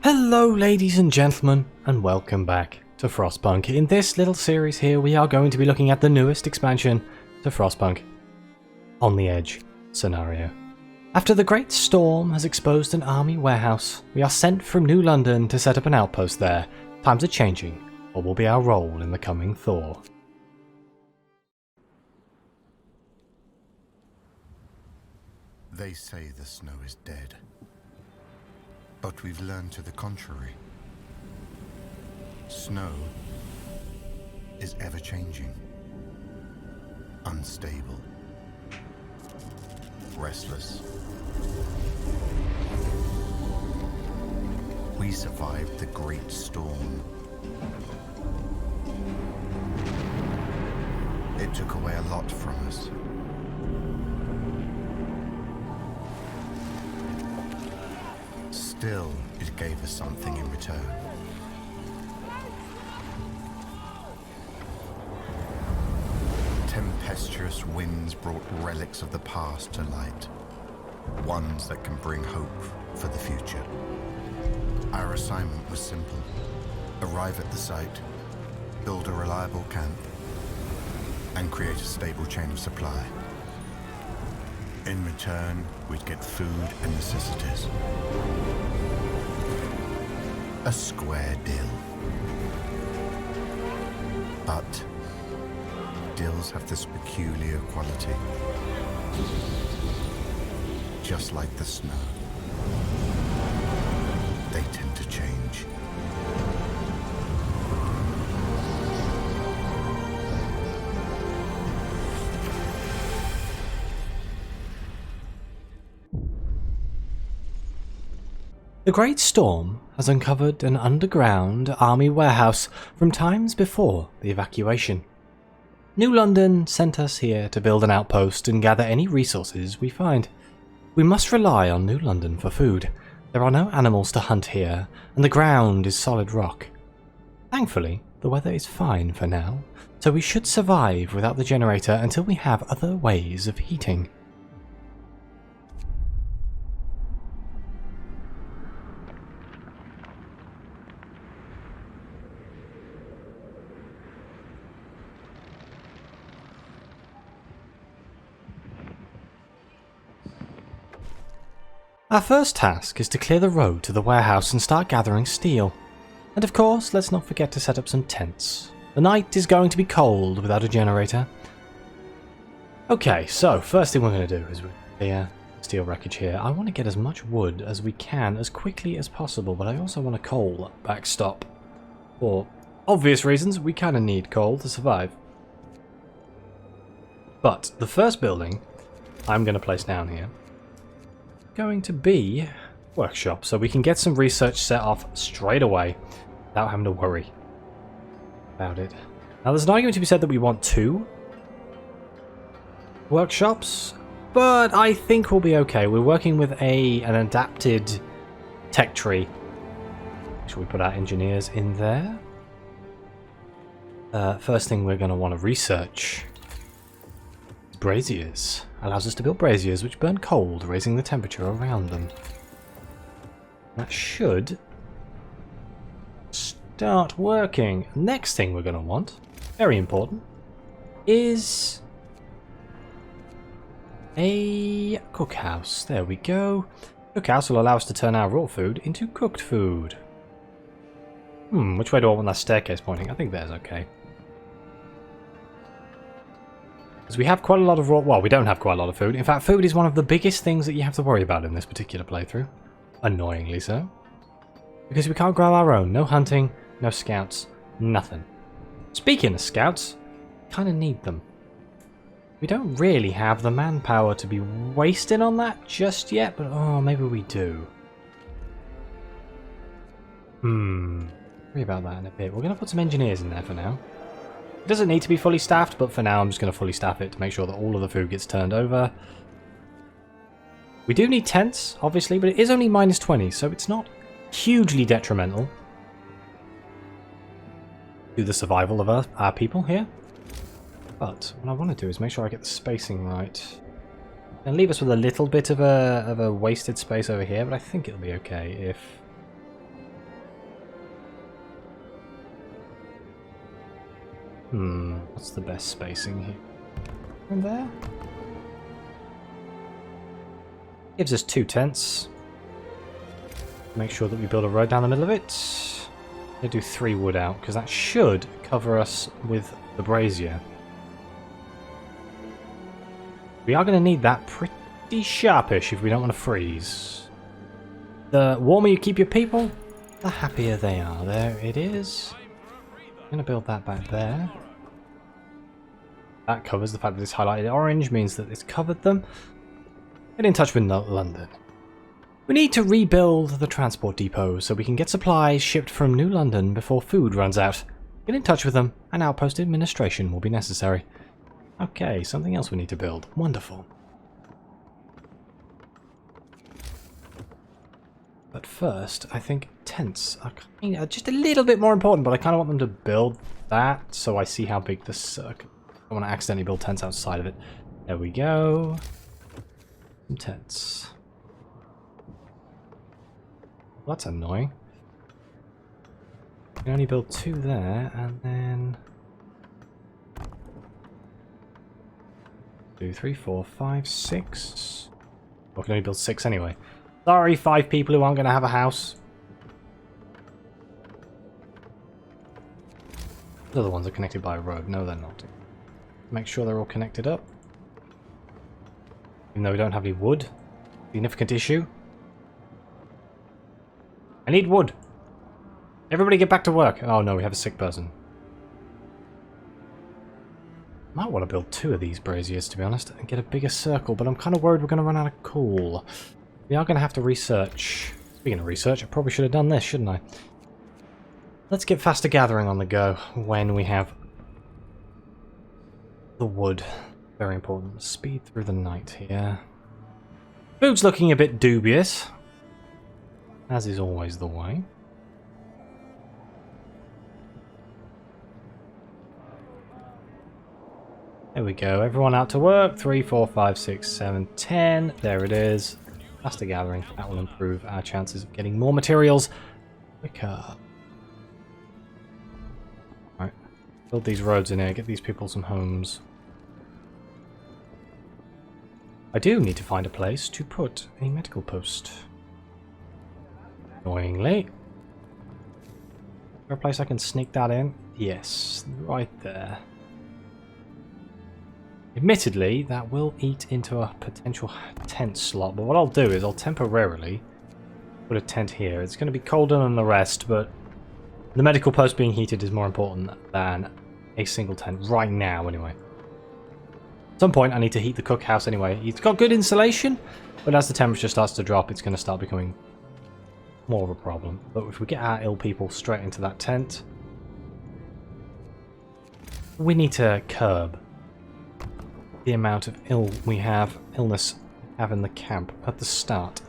Hello ladies and gentlemen, and welcome back to Frostpunk. In this little series here we are going to be looking at the newest expansion to Frostpunk, On the Edge scenario. After the Great Storm has exposed an army warehouse, we are sent from New London to set up an outpost there. Times are changing. What will be our role in the coming thaw? They say the snow is dead. But we've learned to the contrary. Snow is ever-changing, unstable, restless. We survived the Great Storm. It took away a lot from us. Still, it gave us something in return. Tempestuous winds brought relics of the past to light, ones that can bring hope for the future. Our assignment was simple. Arrive at the site, build a reliable camp, and create a stable chain of supply. In return, we'd get food and necessities. A square deal. But deals have this peculiar quality. Just like the snow, they tend to change. The Great Storm has uncovered an underground army warehouse from times before the evacuation. New London sent us here to build an outpost and gather any resources we find. We must rely on New London for food. There are no animals to hunt here, and the ground is solid rock. Thankfully, the weather is fine for now, so we should survive without the generator until we have other ways of heating. Our first task is to clear the road to the warehouse and start gathering steel. And of course, let's not forget to set up some tents. The night is going to be cold without a generator. Okay, so first thing we're going to do is clear steel wreckage here. I want to get as much wood as we can as quickly as possible, but I also want a coal backstop. For obvious reasons, we kind of need coal to survive. But the first building I'm going to place down here going to be workshop, so we can get some research set off straight away without having to worry about it. Now there's an argument to be said that we want 2 workshops, but I think we'll be okay. We're working with an adapted tech tree. Should we put our engineers in there? First thing we're going to want to research is braziers. Allows us to build braziers which burn cold, raising the temperature around them. That should start working. Next thing we're going to want, very important, is a cookhouse. There we go. Cookhouse will allow us to turn our raw food into cooked food. Which way do I want that staircase pointing? I think there's okay. Because we have quite a lot of raw... Well, we don't have quite a lot of food. In fact, food is one of the biggest things that you have to worry about in this particular playthrough. Annoyingly so. Because we can't grow our own. No hunting, no scouts, nothing. Speaking of scouts, kind of need them. We don't really have the manpower to be wasting on that just yet, but oh, maybe we do. Worry about that in a bit. We're going to put some engineers in there for now. It doesn't need to be fully staffed, but for now I'm just going to fully staff it to make sure that all of the food gets turned over. We do need tents, obviously, but it is only -20, so it's not hugely detrimental to the survival of our people here. But what I want to do is make sure I get the spacing right. And leave us with a little bit of a wasted space over here, but I think it'll be okay if What's the best spacing here? And there? Gives us 2 tents. Make sure that we build a road down the middle of it. I'm going to do 3 wood out, because that should cover us with the brazier. We are going to need that pretty sharpish if we don't want to freeze. The warmer you keep your people, the happier they are. There it is. I'm going to build that back there. That covers the fact that it's highlighted orange, means that it's covered them. Get in touch with London. We need to rebuild the transport depot so we can get supplies shipped from New London before food runs out. Get in touch with them, and Outpost administration will be necessary. Okay, something else we need to build. Wonderful. But first, I think tents are kind of just a little bit more important, but I kind of want them to build that so I see how big the circle. I don't want to accidentally build tents outside of it. There we go. Some tents. Well, that's annoying. You can only build 2 there, and then 2, 3, 4, 5, 6. I can only build 6 anyway. Sorry, 5 people who aren't going to have a house. The other ones are connected by a road. No, they're not. Make sure they're all connected up. Even though we don't have any wood. Significant issue. I need wood. Everybody get back to work. Oh no, we have a sick person. Might want to build 2 of these braziers, to be honest, and get a bigger circle, but I'm kind of worried we're going to run out of coal. We are going to have to research. Speaking of research, I probably should have done this, shouldn't I? Let's get faster gathering on the go when we have the wood. Very important. Speed through the night here. Food's looking a bit dubious, as is always the way. There we go. Everyone out to work. 3, 4, 5, 6, 7, 10. There it is. Faster gathering. That will improve our chances of getting more materials quicker. Alright. Build these roads in here. Get these people some homes. I do need to find a place to put a medical post. Annoyingly. Is there a place I can sneak that in? Yes. Right there. Admittedly, that will eat into a potential tent slot, but what I'll do is I'll temporarily put a tent here. It's going to be colder than the rest, but the medical post being heated is more important than a single tent right now, anyway. At some point, I need to heat the cookhouse anyway. It's got good insulation, but as the temperature starts to drop, it's going to start becoming more of a problem. But if we get our ill people straight into that tent, we need to curb the amount of illness we have in the camp at the start.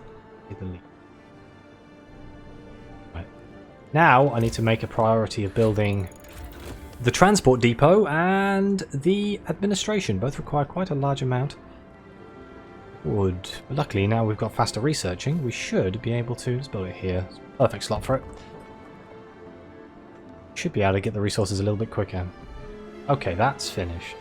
Right. Now I need to make a priority of building the transport depot and the administration. Both require quite a large amount of wood. But luckily now we've got faster researching. We should be able to... Let's build it here. Perfect slot for it. Should be able to get the resources a little bit quicker. Okay, that's finished.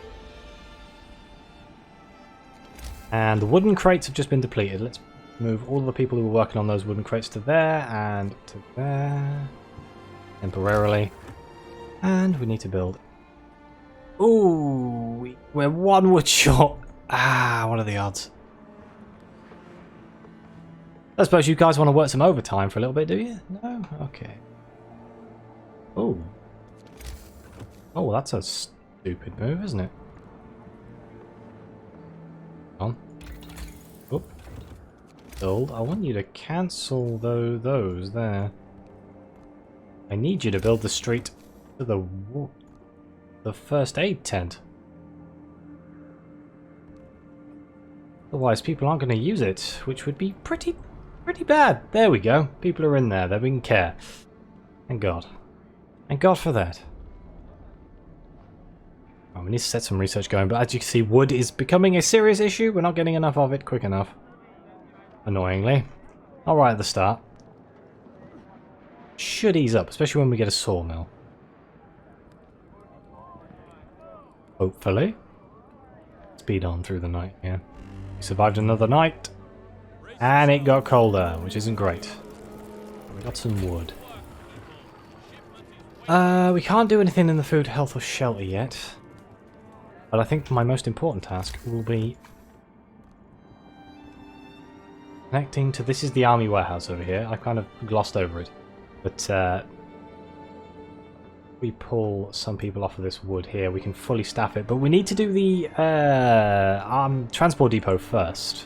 And the wooden crates have just been depleted. Let's move all the people who were working on those wooden crates to there and to there. Temporarily. And we need to build... Ooh, we're 1 wood short. Ah, what are the odds? I suppose you guys want to work some overtime for a little bit, do you? No? Okay. Oh. Oh, that's a stupid move, isn't it? On. Oop. Build. I want you to cancel those there. I need you to build the street to the first aid tent. Otherwise people aren't going to use it, which would be pretty bad. There we go. People are in there. They're being care. Thank God. Thank God for that. Oh, we need to set some research going, but as you can see, wood is becoming a serious issue. We're not getting enough of it quick enough. Annoyingly. All right at the start. Should ease up, especially when we get a sawmill. Hopefully. Speed on through the night, yeah. We survived another night. And it got colder, which isn't great. We got some wood. We can't do anything in the food, health, or shelter yet. But I think my most important task will be connecting to... This is the army warehouse over here. I kind of glossed over it. But we pull some people off of this wood here, we can fully staff it. But we need to do the transport depot first.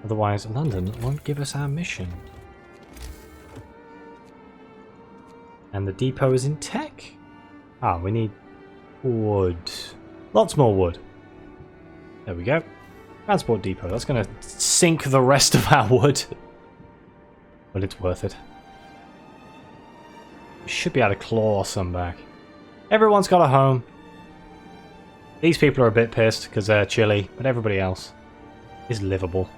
Otherwise, London won't give us our mission. And the depot is in tech. Ah, we need wood. Lots more wood. There we go. Transport depot. That's going to sink the rest of our wood. But it's worth it. We should be able to claw some back. Everyone's got a home. These people are a bit pissed because they're chilly, but everybody else is livable.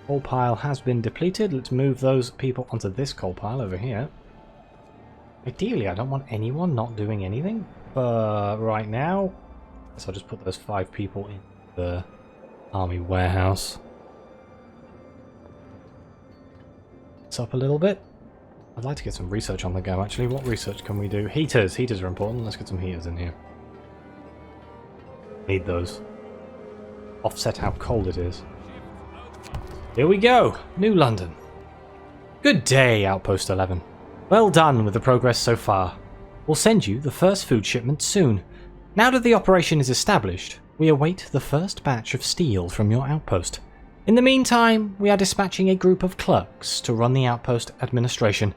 Coal pile has been depleted. Let's move those people onto this coal pile over here. Ideally, I don't want anyone not doing anything, but right now, I guess I'll just put those 5 people in the army warehouse. It's up a little bit. I'd like to get some research on the go, actually. What research can we do? Heaters. Heaters are important. Let's get some heaters in here. Need those. Offset how cold it is. Here we go. New London. Good day, Outpost 11. Well done with the progress so far. We'll send you the first food shipment soon. Now that the operation is established, we await the first batch of steel from your outpost. In the meantime, we are dispatching a group of clerks to run the outpost administration.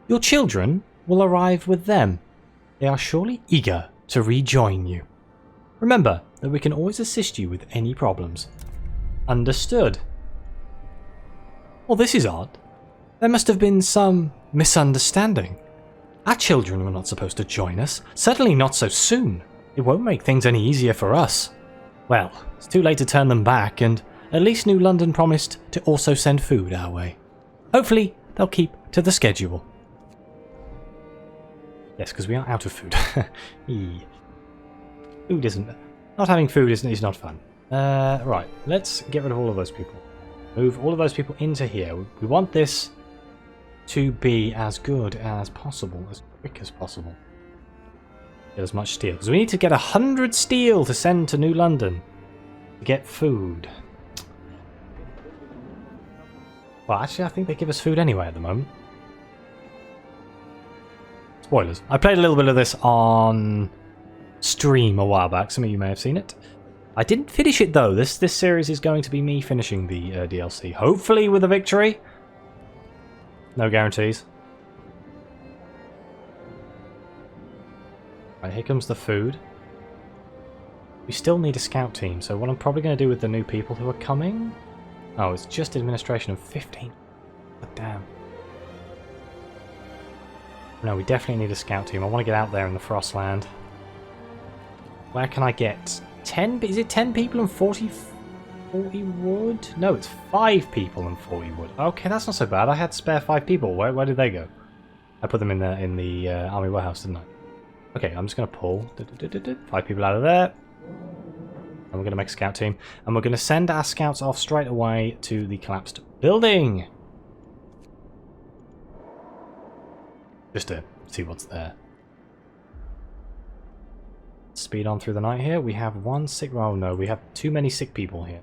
Your children will arrive with them. They are surely eager to rejoin you. Remember that we can always assist you with any problems. Understood. Well, this is odd. There must have been some misunderstanding. Our children were not supposed to join us, certainly not so soon. It won't make things any easier for us. Well, it's too late to turn them back, and at least New London promised to also send food our way. Hopefully, they'll keep to the schedule. Yes, because we are out of food. Food isn't... Not having food is not fun. Right, let's get rid of all of those people. Move all of those people into here. We want this to be as good as possible, as quick as possible. Get as much steel. Because we need to get 100 steel to send to New London to get food. Well, actually, I think they give us food anyway at the moment. Spoilers. I played a little bit of this on stream a while back. Some of you may have seen it. I didn't finish it though. This series is going to be me finishing the DLC. Hopefully with a victory. No guarantees. Right, here comes the food. We still need a scout team, so what I'm probably going to do with the new people who are coming... Oh, it's just administration of 15. God damn. No, we definitely need a scout team. I want to get out there in the Frostland. Where can I get 10? Is it 10 people and 40 wood? No, it's 5 people and 40 wood. Okay, that's not so bad. I had spare 5 people. Where did they go? I put them in the army warehouse, didn't I? Okay, I'm just going to pull 5 people out of there. And we're going to make a scout team. And we're going to send our scouts off straight away to the collapsed building. Just to see what's there. Speed on through the night here. We have 1 sick... Oh no, we have too many sick people here.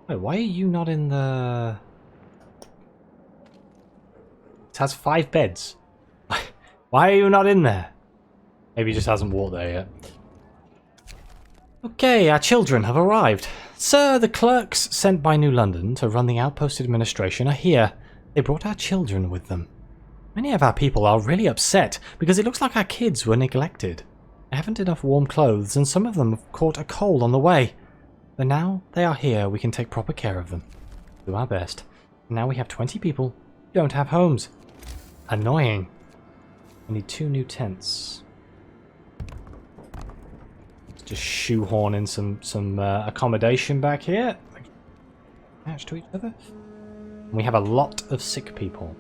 Wait, why are you not in the... It has 5 beds. Why are you not in there? Maybe he just hasn't walked there yet. Okay, our children have arrived. Sir, the clerks sent by New London to run the outpost administration are here. They brought our children with them. Many of our people are really upset because it looks like our kids were neglected. They haven't enough warm clothes and some of them have caught a cold on the way. But now they are here, we can take proper care of them. Do our best. Now we have 20 people who don't have homes. Annoying. We need 2 new tents. Let's just shoehorn in some accommodation back here. Attached to each other. And we have a lot of sick people.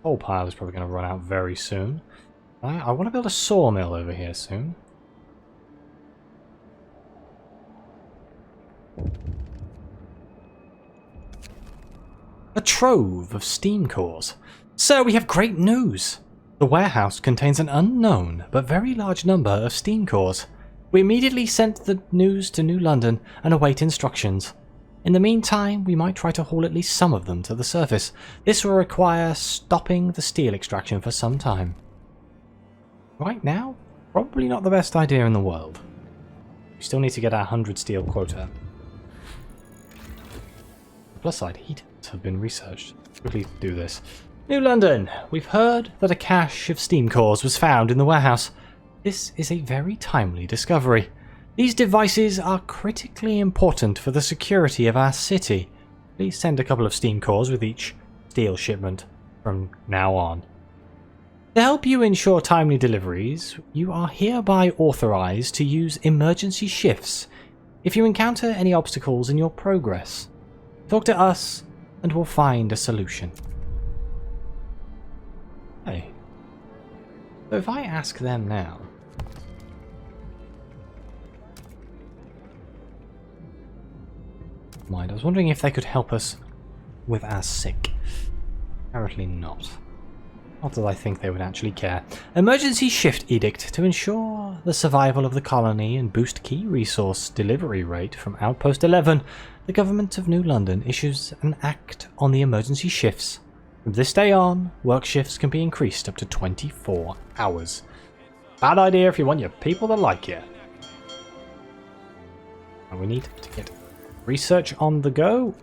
coal pile is probably going to run out very soon. I want to build a sawmill over here soon. A trove of steam cores. Sir, we have great news! The warehouse contains an unknown but very large number of steam cores. We immediately sent the news to New London and await instructions. In the meantime, we might try to haul at least some of them to the surface. This will require stopping the steel extraction for some time. Right now, probably not the best idea in the world. We still need to get our 100 steel quota. The plus side, heaters have been researched. Quickly do this. New London! We've heard that a cache of steam cores was found in the warehouse. This is a very timely discovery. These devices are critically important for the security of our city. Please send a couple of steam cores with each steel shipment from now on. To help you ensure timely deliveries, you are hereby authorized to use emergency shifts if you encounter any obstacles in your progress. Talk to us and we'll find a solution. Okay. So if I ask them now... I was wondering if they could help us with our sick. Apparently not. Not that I think they would actually care. Emergency shift edict to ensure the survival of the colony and boost key resource delivery rate from Outpost 11. The government of New London issues an act on the emergency shifts. From this day on, work shifts can be increased up to 24 hours. Bad idea if you want your people to like you. And we need to get research on the go.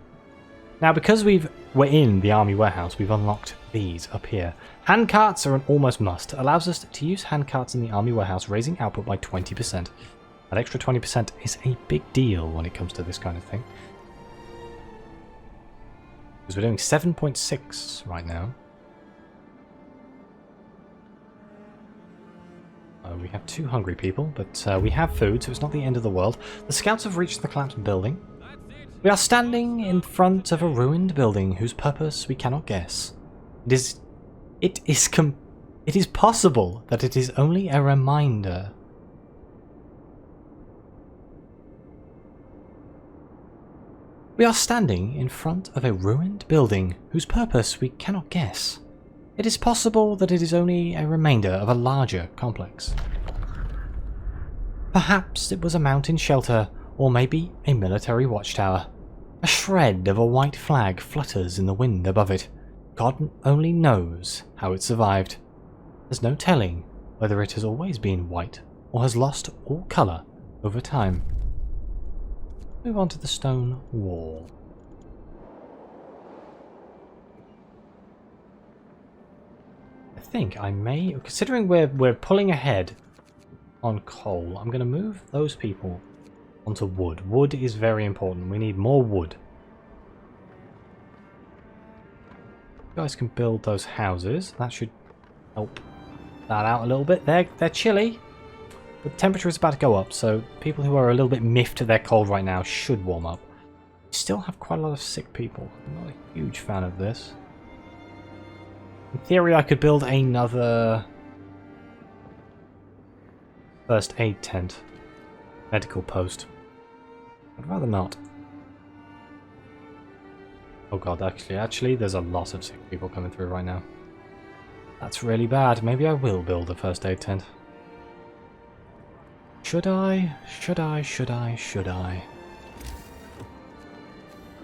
Now, because we're in the army warehouse, we've unlocked these up here. Handcarts are an almost must. Allows us to use handcarts in the army warehouse, raising output by 20%. That extra 20% is a big deal when it comes to this kind of thing. Because we're doing 7.6 right now. We have 2 hungry people, but we have food, so it's not the end of the world. The scouts have reached the collapsed building. We are standing in front of a ruined building whose purpose we cannot guess. It is possible that it is only a reminder. We are standing in front of a ruined building whose purpose we cannot guess. It is possible that it is only a remainder of a larger complex. Perhaps it was a mountain shelter, or maybe a military watchtower. A shred of a white flag flutters in the wind above it. God only knows how it survived. There's no telling whether it has always been white or has lost all colour over time. Move on to the stone wall. I think I may, considering we're pulling ahead on coal, I'm going to move those people onto wood. Wood is very important. We need more wood. You guys can build those houses. That should help that out a little bit. They're chilly. The temperature is about to go up, so people who are a little bit miffed they're cold right now should warm up. We still have quite a lot of sick people. I'm not a huge fan of this. In theory, I could build another first aid tent. Medical post. I'd rather not. Oh god, actually, there's a lot of sick people coming through right now. That's really bad. Maybe I will build a first aid tent. Should I? Should I? Should I? Should I?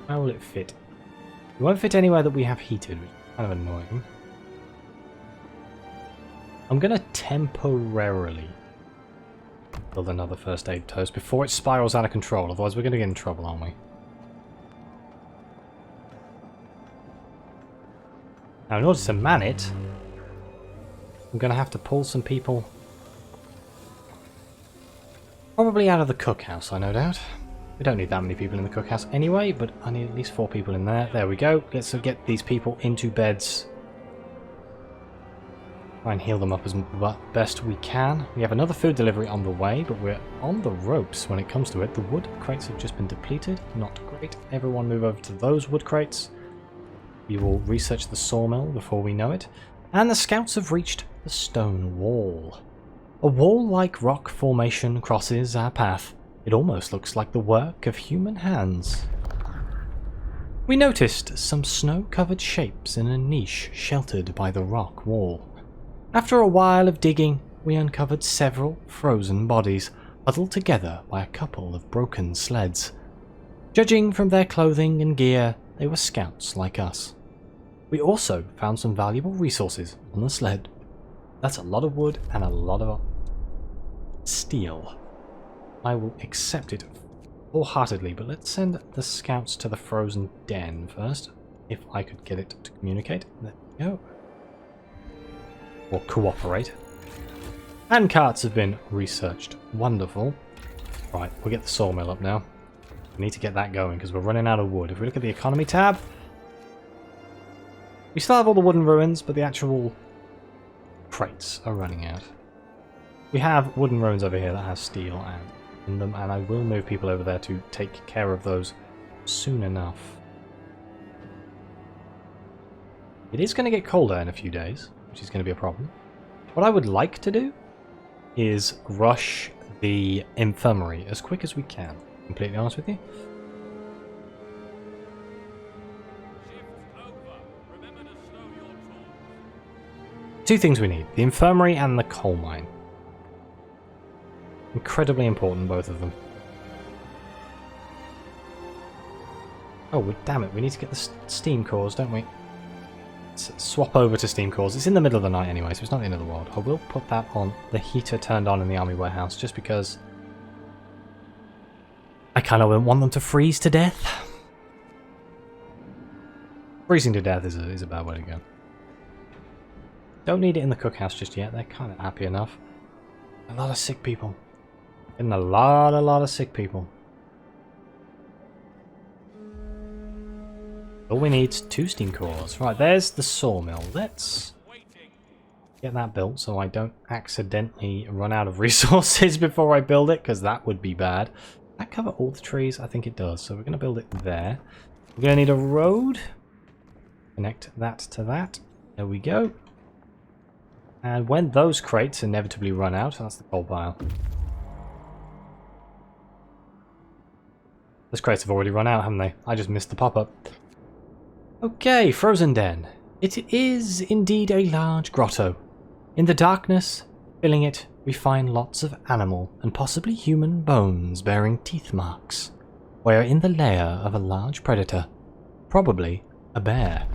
How will it fit? It won't fit anywhere that we have heated, which is kind of annoying. I'm going to temporarily build another first aid post before it spirals out of control, otherwise we're going to get in trouble, aren't we? Now, in order to man it, I'm going to have to pull some people probably out of the cookhouse, I no doubt. We don't need that many people in the cookhouse anyway, but I need at least 4 people in there. There we go. Let's get these people into beds. Try and heal them up as best we can. We have another food delivery on the way, but we're on the ropes when it comes to it. The wood crates have just been depleted. Not great. Everyone move over to those wood crates. We will research the sawmill before we know it, and the scouts have reached the stone wall. A wall-like rock formation crosses our path. It almost looks like the work of human hands. We noticed some snow-covered shapes in a niche sheltered by the rock wall. After a while of digging, we uncovered several frozen bodies, huddled together by a couple of broken sleds. Judging from their clothing and gear, they were scouts like us. We also found some valuable resources on the sled. That's a lot of wood and a lot of steel. I will accept it wholeheartedly, but let's send the scouts to the frozen den first. If I could get it to communicate. There we go. Or cooperate. And carts have been researched. Wonderful. Right, we'll get the sawmill up now. We need to get that going because we're running out of wood. If we look at the economy tab, we still have all the wooden ruins, but the actual crates are running out. We have wooden ruins over here that has steel in them, and I will move people over there to take care of those soon enough. It is going to get colder in a few days, which is going to be a problem. What I would like to do is rush the infirmary as quick as we can. Completely honest with you. Two things we need. The infirmary and the coal mine. Incredibly important, both of them. Oh, well, damn it. We need to get the steam cores, don't we? Let's swap over to steam cores. It's in the middle of the night anyway, so it's not the end of the world. I will put that on the heater turned on in the army warehouse, just because I kind of want them to freeze to death. Freezing to death is a bad way to go. Don't need it in the cookhouse just yet. They're kind of happy enough. A lot of sick people. Getting a lot of sick people. All we need is 2 steam cores. Right, there's the sawmill. Let's get that built so I don't accidentally run out of resources before I build it, because that would be bad. Does that cover all the trees? I think it does. So we're going to build it there. We're going to need a road. Connect that to that. There we go. And when those crates inevitably run out, that's the coal pile. Those crates have already run out, haven't they? I just missed the pop-up. Okay, frozen den. It is indeed a large grotto. In the darkness, filling it, we find lots of animal and possibly human bones bearing teeth marks. We are in the lair of a large predator, probably a bear.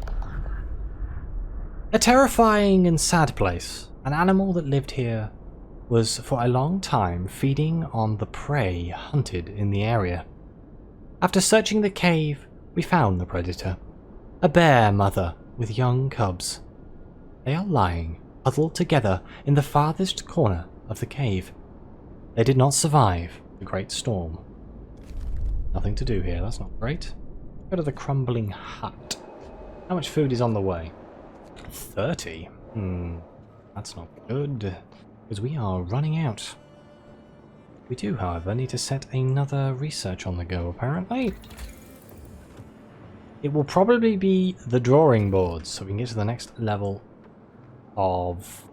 A terrifying and sad place. An animal that lived here was for a long time feeding on the prey hunted in the area. After searching the cave, we found the predator. A bear mother with young cubs. They are lying, huddled together in the farthest corner of the cave. They did not survive the great storm. Nothing to do here, that's not great. Go to the crumbling hut. How much food is on the way? 30? That's not good, because we are running out. We do, however, need to set another research on the go, apparently. It will probably be the drawing boards, so we can get to the next level of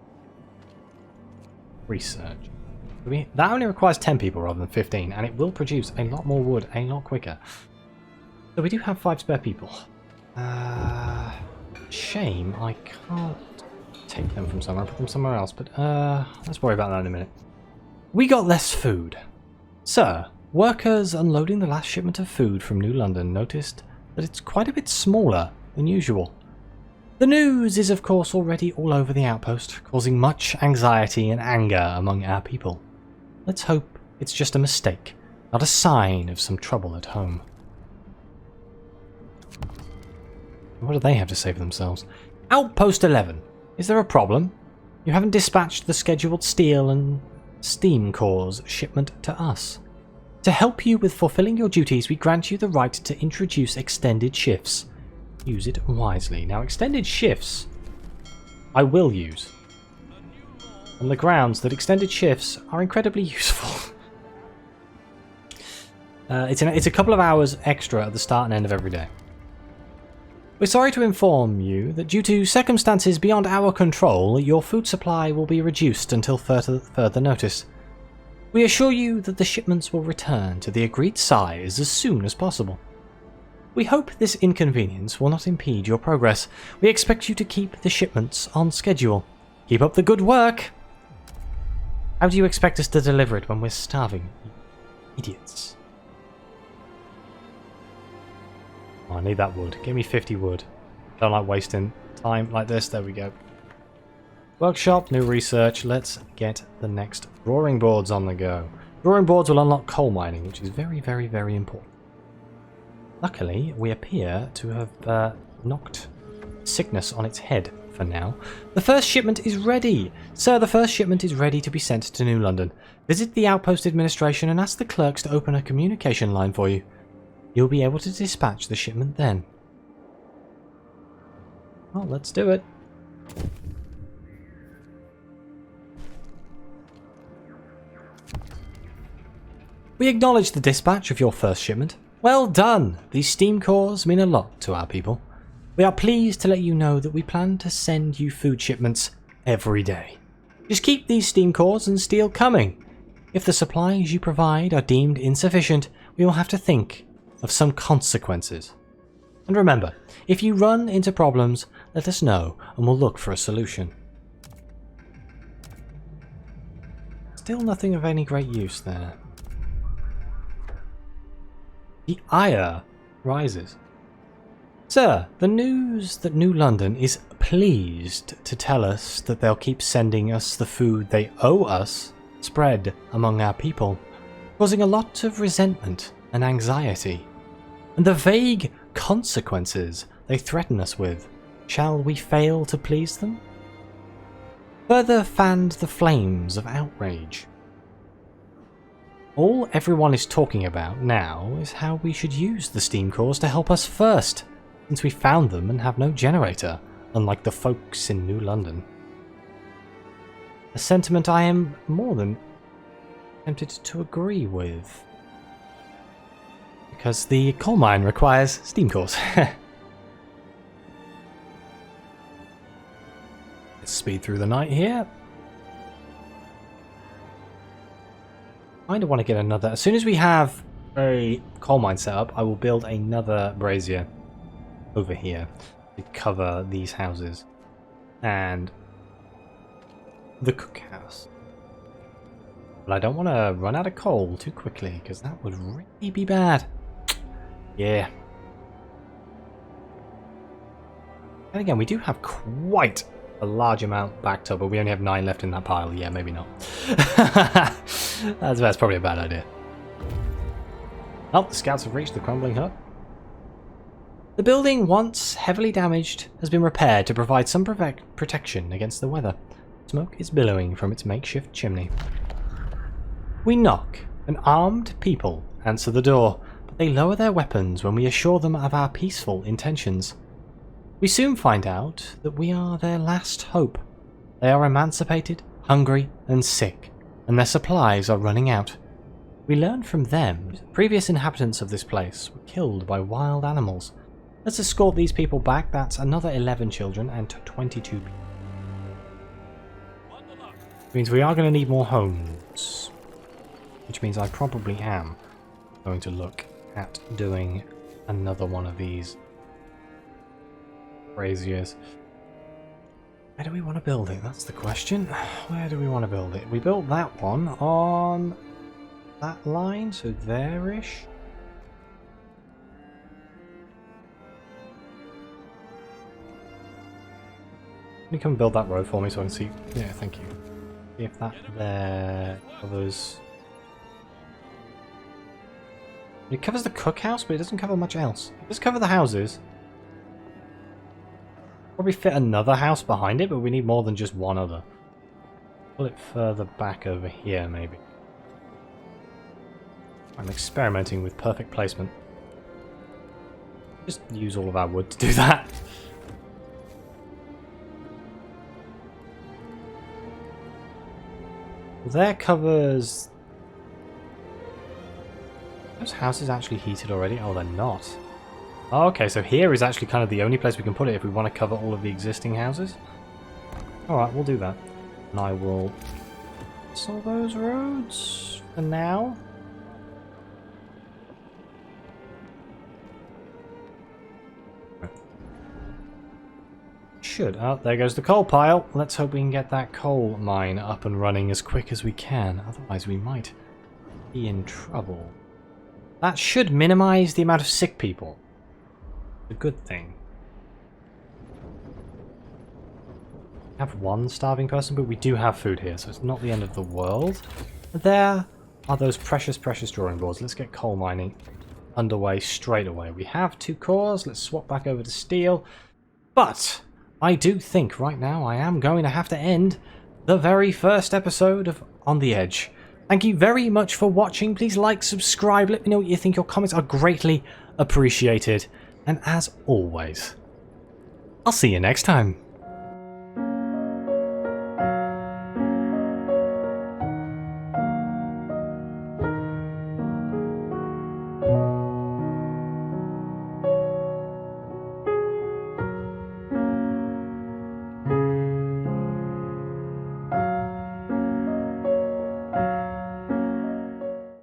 research. That only requires 10 people rather than 15, and it will produce a lot more wood a lot quicker. So we do have 5 spare people. Shame I can't take them from somewhere, put them somewhere else, but let's worry about that in a minute. We got less food. Sir, workers unloading the last shipment of food from New London noticed that it's quite a bit smaller than usual. The news is of course already all over the outpost, causing much anxiety and anger among our people. Let's hope it's just a mistake, not a sign of some trouble at home. What do they have to say for themselves? Outpost 11. Is there a problem? You haven't dispatched the scheduled steel and steam cores shipment to us. To help you with fulfilling your duties, we grant you the right to introduce extended shifts. Use it wisely. Now, extended shifts I will use, on the grounds that extended shifts are incredibly useful. It's a couple of hours extra at the start and end of every day. We're sorry to inform you that due to circumstances beyond our control, your food supply will be reduced until further notice. We assure you that the shipments will return to the agreed size as soon as possible. We hope this inconvenience will not impede your progress. We expect you to keep the shipments on schedule. Keep up the good work! How do you expect us to deliver it when we're starving? You idiots. Oh, I need that wood. Give me 50 wood. Don't like wasting time like this. There we go. Workshop, new research. Let's get the next drawing boards on the go. Drawing boards will unlock coal mining, which is very, very, very important. Luckily, we appear to have knocked sickness on its head for now. The first shipment is ready! Sir, the first shipment is ready to be sent to New London. Visit the Outpost administration and ask the clerks to open a communication line for you. You'll be able to dispatch the shipment then. Well, let's do it. We acknowledge the dispatch of your first shipment. Well done! These steam cores mean a lot to our people. We are pleased to let you know that we plan to send you food shipments every day. Just keep these steam cores and steel coming. If the supplies you provide are deemed insufficient, we will have to think of some consequences. And remember, if you run into problems, let us know and we'll look for a solution. Still nothing of any great use there. The ire rises. Sir, the news that New London is pleased to tell us that they'll keep sending us the food they owe us spread among our people, causing a lot of resentment and anxiety. And the vague consequences they threaten us with, shall we fail to please them? Further fanned the flames of outrage. All everyone is talking about now is how we should use the steam cores to help us first, since we found them and have no generator, unlike the folks in New London. A sentiment I am more than tempted to agree with. Because the coal mine requires steam cores. Let's speed through the night here. I kind of want to get another... As soon as we have a coal mine set up, I will build another brazier over here to cover these houses. And the cookhouse. But I don't want to run out of coal too quickly, because that would really be bad. Yeah. And again, we do have quite a large amount backed up, but we only have 9 left in that pile. Yeah, maybe not. That's probably a bad idea. Oh, the scouts have reached the crumbling hut. The building, once heavily damaged, has been repaired to provide some protection against the weather. Smoke is billowing from its makeshift chimney. We knock, and armed people answer the door, but they lower their weapons when we assure them of our peaceful intentions. We soon find out that we are their last hope. They are emancipated, hungry, and sick, and their supplies are running out. We learn from them that previous inhabitants of this place were killed by wild animals. Let's escort these people back. That's another 11 children and 22 people. Means we are going to need more homes. Which means I probably am going to look at doing another one of these braziers. Where do we want to build it? That's the question. Where do we want to build it? We built that one on that line, so there-ish. Can you come build that road for me so I can see? Yeah, thank you. See if that there covers... It covers the cookhouse, but it doesn't cover much else. It does cover the houses. Probably fit another house behind it, but we need more than just one other. Pull it further back over here, maybe. I'm experimenting with perfect placement. Just use all of our wood to do that. There covers... Those houses actually heated already? Oh, they're not. Oh, okay, so here is actually kind of the only place we can put it if we want to cover all of the existing houses. Alright, we'll do that. And I will saw those roads for now. Should. Oh, there goes the coal pile. Let's hope we can get that coal mine up and running as quick as we can. Otherwise we might be in trouble. That should minimize the amount of sick people. A good thing. We have one starving person, but we do have food here, so it's not the end of the world. There are those precious, precious drawing boards. Let's get coal mining underway straight away. We have 2 cores. Let's swap back over to steel. But I do think right now I am going to have to end the very first episode of On the Edge. Thank you very much for watching. Please like, subscribe, let me know what you think. Your comments are greatly appreciated. And as always, I'll see you next time.